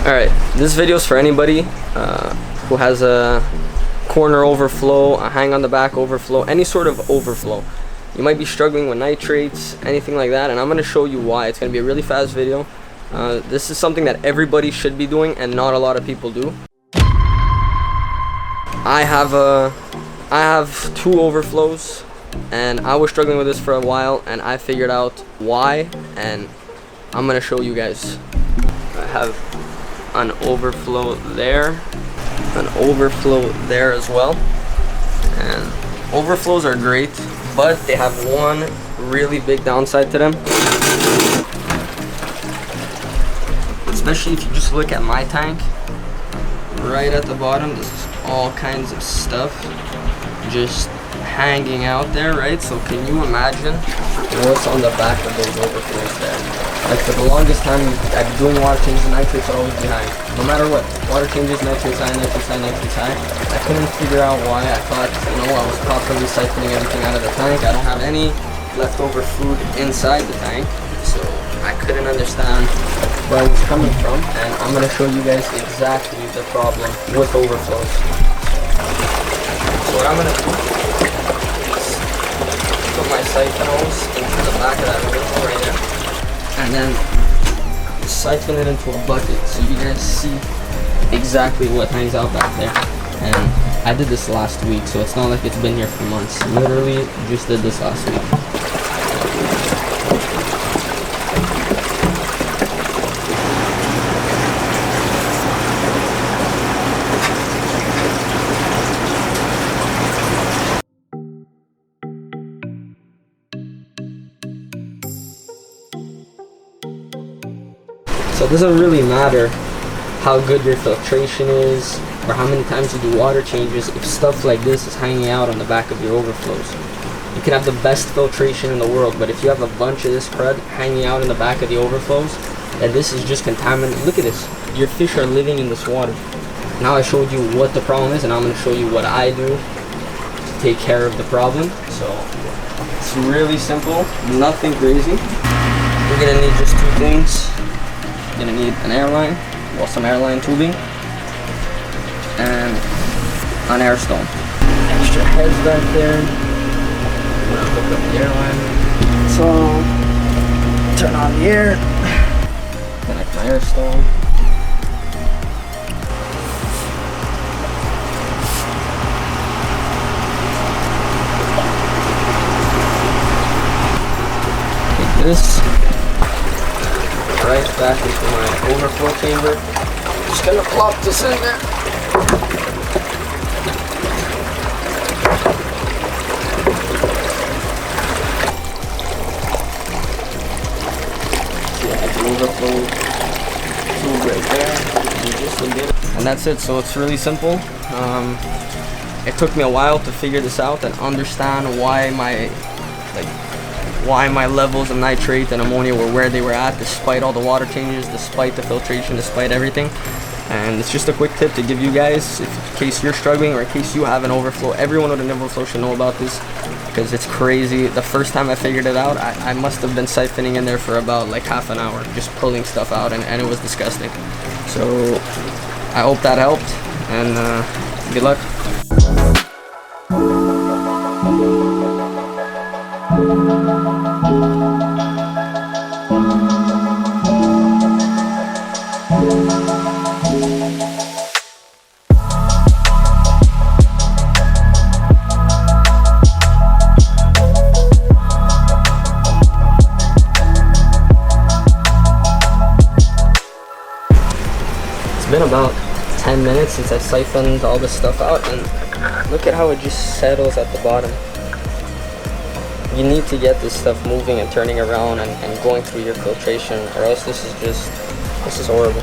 Alright, this video is for anybody who has a corner overflow, a hang on the back overflow, any sort of overflow. You might be struggling with nitrates, anything like that, and I'm going to show you why. It's going to be a really fast video. This is something that everybody should be doing and not a lot of people do. I have 2 overflows, and I was struggling with this for a while, and I figured out why, and I'm going to show you guys. I have an overflow there, an overflow there as well, and overflows are great, but they have one really big downside to them, especially if you just look at my tank. Right at the bottom, this is all kinds of stuff just hanging out there, right? So can you imagine what's on the back of those overflows there? Like, for the longest time, I've been doing water changes, nitrates are always behind. No matter what, water changes, nitrates high, nitrates high, nitrates high. I couldn't figure out why. I thought, I was properly siphoning everything out of the tank. I don't have any leftover food inside the tank, so I couldn't understand where it was coming from, and I'm going to show you guys exactly the problem with overflows. So what I'm going to do is put my siphon hose into the back of that overflow right there, and then siphon it into a bucket so you guys see exactly what hangs out back there. And I did this last week, so it's not like it's been here for months. Literally just did this last week. So it doesn't really matter how good your filtration is or how many times you do water changes if stuff like this is hanging out on the back of your overflows. You can have the best filtration in the world, but if you have a bunch of this crud hanging out in the back of the overflows, then this is just contaminated. Look at this. Your fish are living in this water. Now I showed you what the problem is, and I'm going to show you what I do to take care of the problem. So it's really simple, nothing crazy. You're going to need just 2 things. You're gonna need an airline, well, some airline tubing, and an air stone. Extra heads back there. I'm gonna hook up the airline. So, turn on the air. Connect my air stone. Take this right back into my overflow chamber. Just gonna plop this in there. See, I have the overflow tube right there. And that's it. So it's really simple. It took me a while to figure this out and understand why my levels of nitrate and ammonia were where they were at, despite all the water changes, despite the filtration, despite everything. And it's just a quick tip to give you guys, in case you're struggling or in case you have an overflow. Everyone with an overflow should know about this, because it's crazy. The first time I figured it out, I must have been siphoning in there for about like half an hour, just pulling stuff out, and it was disgusting. So I hope that helped, and good luck. It's been about 10 minutes since I siphoned all this stuff out, and look at how it just settles at the bottom. You need to get this stuff moving and turning around and going through your filtration, or else this is horrible.